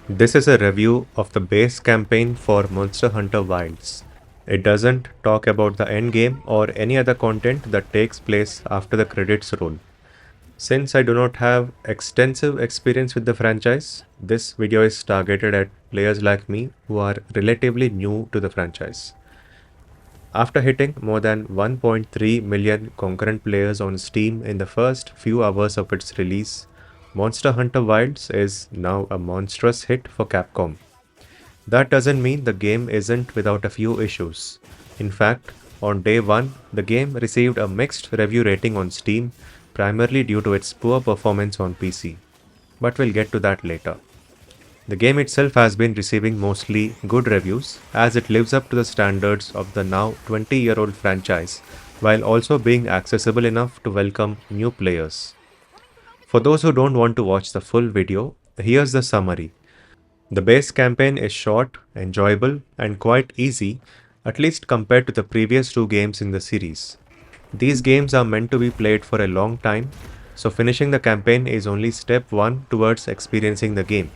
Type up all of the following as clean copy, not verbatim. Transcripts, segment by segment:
This is a review of the base campaign for Monster Hunter Wilds. It doesn't talk about the end game or any other content that takes place after the credits roll. Since I do not have extensive experience with the franchise, this video is targeted at players like me who are relatively new to the franchise. After hitting more than 1.3 million concurrent players on Steam in the first few hours of its release, Monster Hunter Wilds is now a monstrous hit for Capcom. That doesn't mean the game isn't without a few issues. In fact, on day 1, the game received a mixed review rating on Steam, primarily due to its poor performance on PC. But we'll get to that later. The game itself has been receiving mostly good reviews as it lives up to the standards of the now 20-year-old franchise while also being accessible enough to welcome new players. For those who don't want to watch the full video, here's the summary. The base campaign is short, enjoyable, and quite easy, at least compared to the previous two games in the series. These games are meant to be played for a long time, so finishing the campaign is only step 1 towards experiencing the game.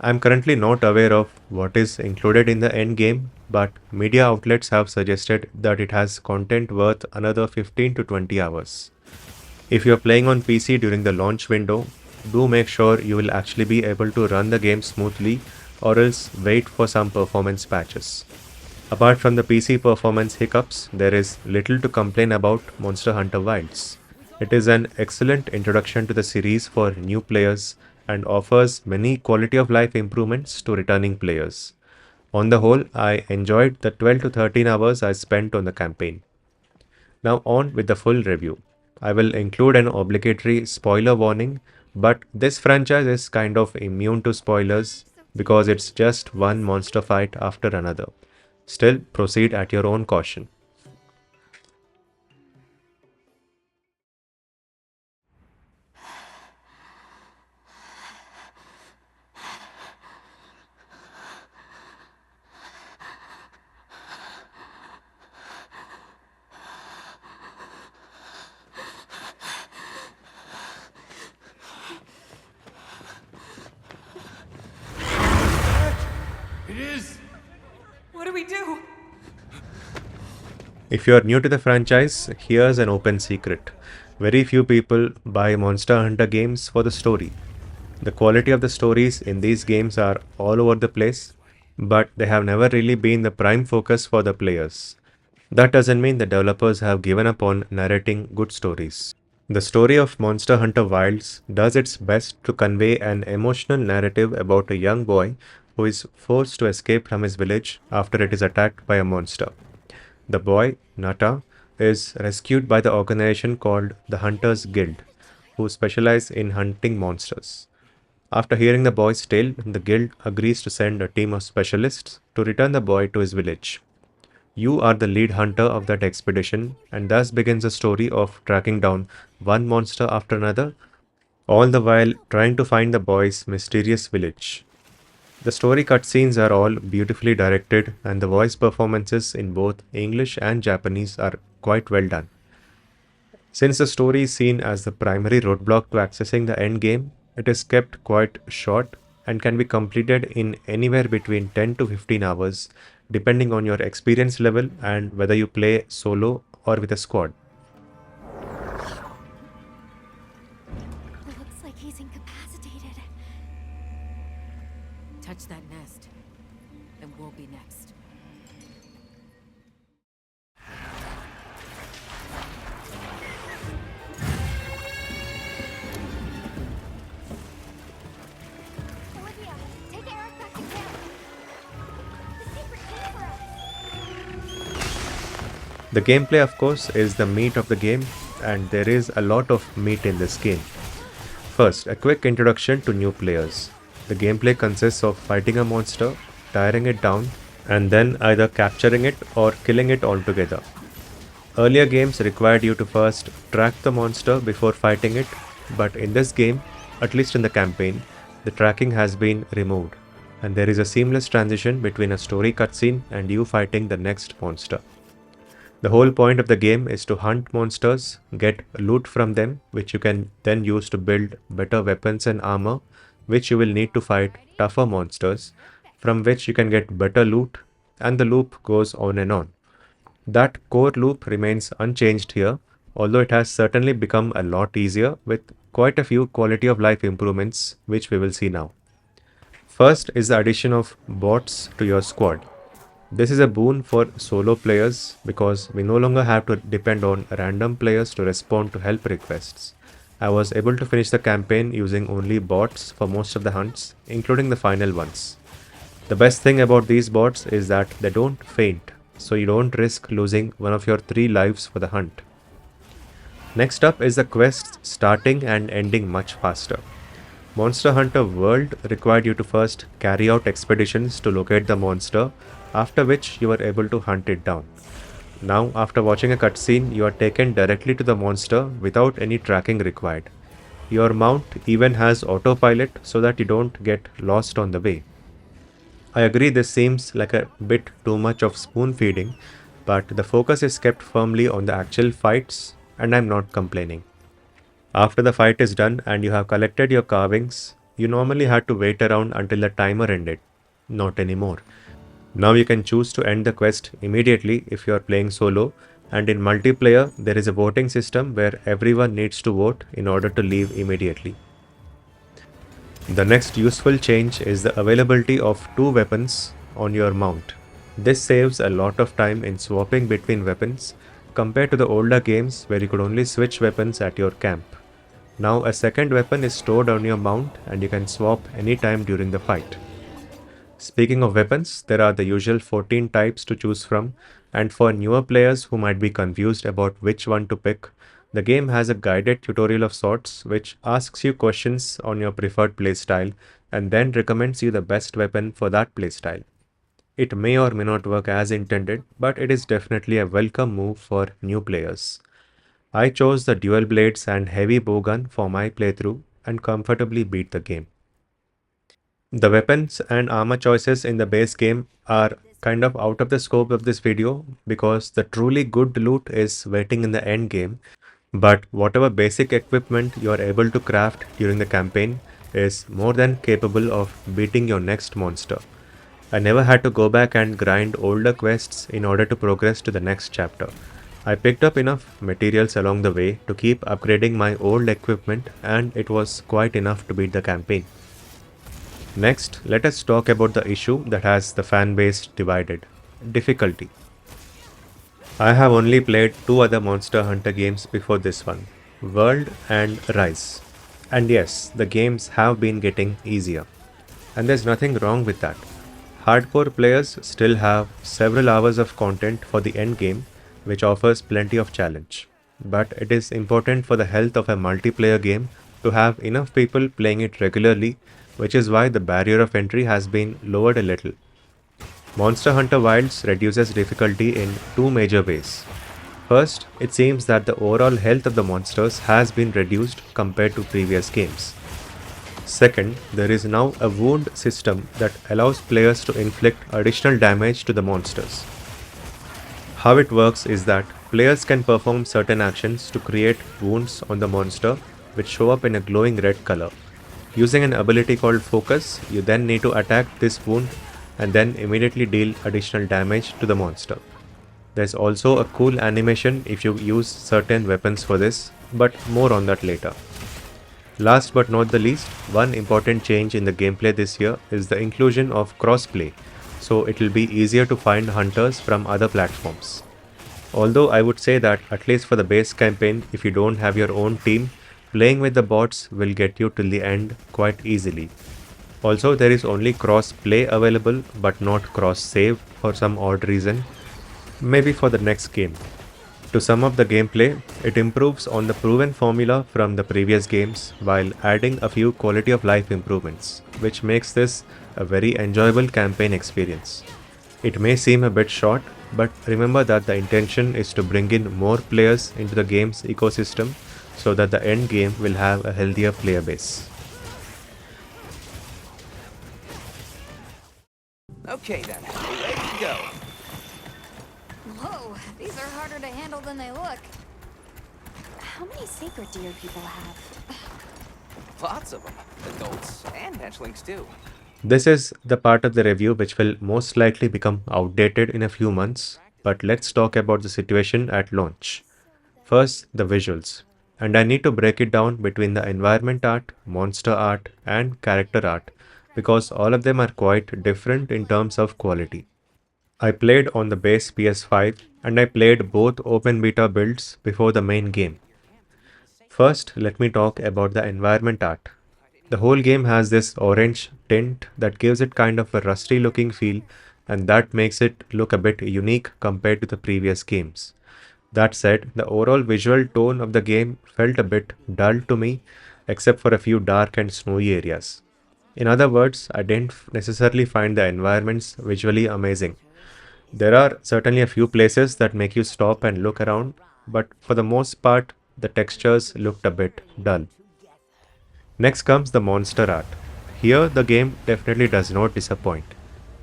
I am currently not aware of what is included in the end game, but media outlets have suggested that it has content worth another 15 to 20 hours. If you are playing on PC during the launch window, do make sure you will actually be able to run the game smoothly or else wait for some performance patches. Apart from the PC performance hiccups, there is little to complain about Monster Hunter Wilds. It is an excellent introduction to the series for new players and offers many quality of life improvements to returning players. On the whole, I enjoyed the 12 to 13 hours I spent on the campaign. Now on with the full review. I will include an obligatory spoiler warning, but this franchise is kind of immune to spoilers because it's just one monster fight after another. Still, proceed at your own caution. It is! What do we do? If you are new to the franchise, here's an open secret. Very few people buy Monster Hunter games for the story. The quality of the stories in these games are all over the place, but they have never really been the prime focus for the players. That doesn't mean the developers have given up on narrating good stories. The story of Monster Hunter Wilds does its best to convey an emotional narrative about a young boy who is forced to escape from his village after it is attacked by a monster. The boy, Nata, is rescued by the organization called the Hunters Guild, who specialize in hunting monsters. After hearing the boy's tale, the guild agrees to send a team of specialists to return the boy to his village. You are the lead hunter of that expedition, and thus begins the story of tracking down one monster after another, all the while trying to find the boy's mysterious village. The story cutscenes are all beautifully directed, and the voice performances in both English and Japanese are quite well done. Since the story is seen as the primary roadblock to accessing the end game, it is kept quite short and can be completed in anywhere between 10 to 15 hours, depending on your experience level and whether you play solo or with a squad. Looks like he's incapacitated. Touch that nest, and we'll be next. Olivia, take Eric back to camp. The secret key for us. The gameplay, of course, is the meat of the game, and there is a lot of meat in this game. First, a quick introduction to new players. The gameplay consists of fighting a monster, tiring it down, and then either capturing it or killing it altogether. Earlier games required you to first track the monster before fighting it, but in this game, at least in the campaign, the tracking has been removed, and there is a seamless transition between a story cutscene and you fighting the next monster. The whole point of the game is to hunt monsters, get loot from them, which you can then use to build better weapons and armor, which you will need to fight tougher monsters, from which you can get better loot, and the loop goes on and on. That core loop remains unchanged here, although it has certainly become a lot easier with quite a few quality of life improvements, which we will see now. First is the addition of bots to your squad. This is a boon for solo players because we no longer have to depend on random players to respond to help requests. I was able to finish the campaign using only bots for most of the hunts, including the final ones. The best thing about these bots is that they don't faint, so you don't risk losing one of your 3 lives for the hunt. Next up is the quests starting and ending much faster. Monster Hunter World required you to first carry out expeditions to locate the monster, after which you were able to hunt it down. Now, after watching a cutscene, you are taken directly to the monster without any tracking required. Your mount even has autopilot so that you don't get lost on the way. I agree this seems like a bit too much of spoon feeding, but the focus is kept firmly on the actual fights, and I'm not complaining. After the fight is done and you have collected your carvings, you normally had to wait around until the timer ended. Not anymore. Now you can choose to end the quest immediately if you are playing solo, and in multiplayer there is a voting system where everyone needs to vote in order to leave immediately. The next useful change is the availability of 2 weapons on your mount. This saves a lot of time in swapping between weapons compared to the older games where you could only switch weapons at your camp. Now a second weapon is stored on your mount and you can swap anytime during the fight. Speaking of weapons, there are the usual 14 types to choose from, and for newer players who might be confused about which one to pick, the game has a guided tutorial of sorts which asks you questions on your preferred playstyle and then recommends you the best weapon for that playstyle. It may or may not work as intended, but it is definitely a welcome move for new players. I chose the dual blades and heavy bowgun for my playthrough and comfortably beat the game. The weapons and armor choices in the base game are kind of out of the scope of this video because the truly good loot is waiting in the end game, but whatever basic equipment you are able to craft during the campaign is more than capable of beating your next monster. I never had to go back and grind older quests in order to progress to the next chapter. I picked up enough materials along the way to keep upgrading my old equipment, and it was quite enough to beat the campaign. Next, let us talk about the issue that has the fan base divided: difficulty. I have only played 2 other Monster Hunter games before this one, World and Rise. And yes, the games have been getting easier. And there's nothing wrong with that. Hardcore players still have several hours of content for the end game, which offers plenty of challenge. But it is important for the health of a multiplayer game to have enough people playing it regularly, which is why the barrier of entry has been lowered a little. Monster Hunter Wilds reduces difficulty in 2 major ways. First, it seems that the overall health of the monsters has been reduced compared to previous games. Second, there is now a wound system that allows players to inflict additional damage to the monsters. How it works is that players can perform certain actions to create wounds on the monster which show up in a glowing red color. Using an ability called Focus, you then need to attack this wound and then immediately deal additional damage to the monster. There's also a cool animation if you use certain weapons for this, but more on that later. Last but not the least, one important change in the gameplay this year is the inclusion of crossplay, so it will be easier to find hunters from other platforms. Although I would say that at least for the base campaign, if you don't have your own team, playing with the bots will get you till the end quite easily. Also, there is only cross-play available but not cross-save for some odd reason, maybe for the next game. To sum up the gameplay, it improves on the proven formula from the previous games while adding a few quality of life improvements, which makes this a very enjoyable campaign experience. It may seem a bit short, but remember that the intention is to bring in more players into the game's ecosystem so that the end game will have a healthier player base. Okay then, ready to go. Whoa, these are harder to handle than they look. How many sacred deer people have? Lots of them. Adults and hatchlings too. This is the part of the review which will most likely become outdated in a few months, but let's talk about the situation at launch. First, the visuals. And I need to break it down between the environment art, monster art, and character art because all of them are quite different in terms of quality. I played on the base PS5 and I played both open beta builds before the main game. First, let me talk about the environment art. The whole game has this orange tint that gives it kind of a rusty looking feel, and that makes it look a bit unique compared to the previous games. That said, the overall visual tone of the game felt a bit dull to me, except for a few dark and snowy areas. In other words, I didn't necessarily find the environments visually amazing. There are certainly a few places that make you stop and look around, but for the most part, the textures looked a bit dull. Next comes the monster art. Here, the game definitely does not disappoint.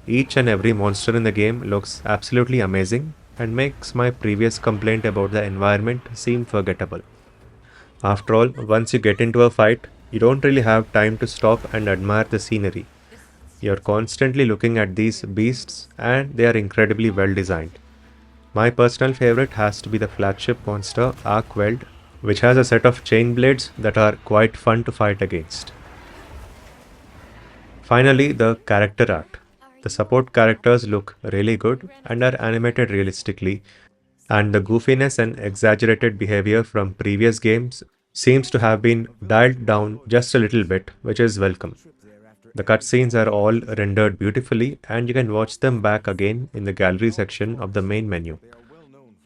Each and every monster in the game looks absolutely amazing and makes my previous complaint about the environment seem forgettable. After all, once you get into a fight, you don't really have time to stop and admire the scenery. You're constantly looking at these beasts and they are incredibly well designed. My personal favorite has to be the flagship monster Arkweld, which has a set of chain blades that are quite fun to fight against. Finally, the character art. The support characters look really good and are animated realistically, and the goofiness and exaggerated behavior from previous games seems to have been dialed down just a little bit, which is welcome. The cutscenes are all rendered beautifully, and you can watch them back again in the gallery section of the main menu.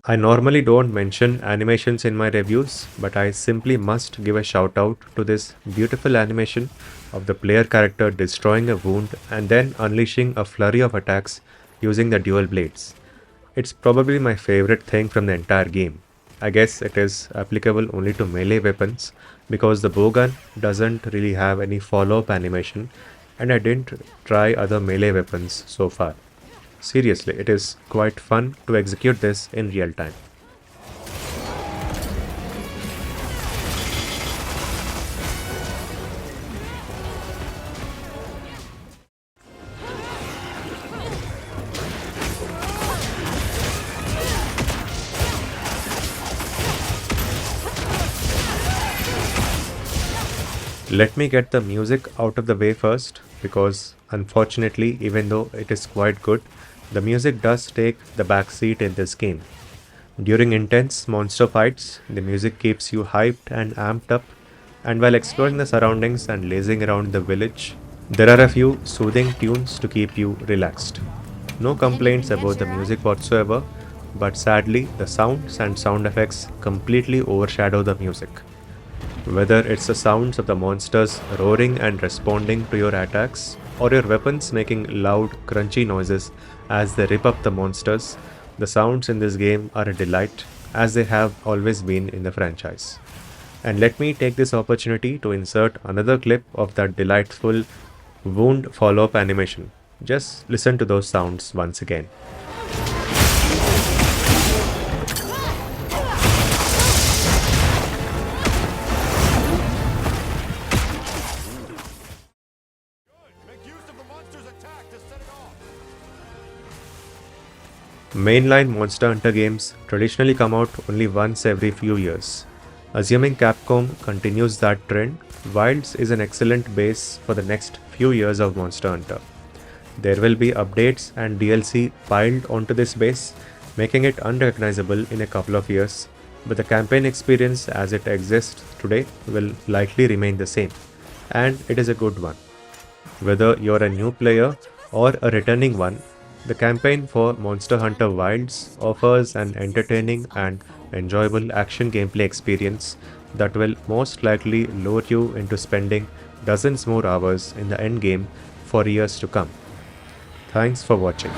I normally don't mention animations in my reviews, but I simply must give a shout out to this beautiful animation of the player character destroying a wound and then unleashing a flurry of attacks using the dual blades. It's probably my favorite thing from the entire game. I guess it is applicable only to melee weapons because the bowgun doesn't really have any follow-up animation and I didn't try other melee weapons so far. Seriously, it is quite fun to execute this in real time. Let me get the music out of the way first because unfortunately, even though it is quite good, the music does take the back seat in this game. During intense monster fights, the music keeps you hyped and amped up, and while exploring the surroundings and lazing around the village, there are a few soothing tunes to keep you relaxed. No complaints about the music whatsoever, but sadly, the sounds and sound effects completely overshadow the music. Whether it's the sounds of the monsters roaring and responding to your attacks, or your weapons making loud, crunchy noises as they rip up the monsters, the sounds in this game are a delight, as they have always been in the franchise. And let me take this opportunity to insert another clip of that delightful wound follow-up animation. Just listen to those sounds once again. Mainline Monster Hunter games traditionally come out only once every few years. Assuming Capcom continues that trend, Wilds is an excellent base for the next few years of Monster Hunter. There will be updates and DLC piled onto this base, making it unrecognizable in a couple of years, but the campaign experience as it exists today will likely remain the same, and it is a good one. Whether you're a new player or a returning one, the campaign for Monster Hunter Wilds offers an entertaining and enjoyable action gameplay experience that will most likely lure you into spending dozens more hours in the endgame for years to come. Thanks for watching.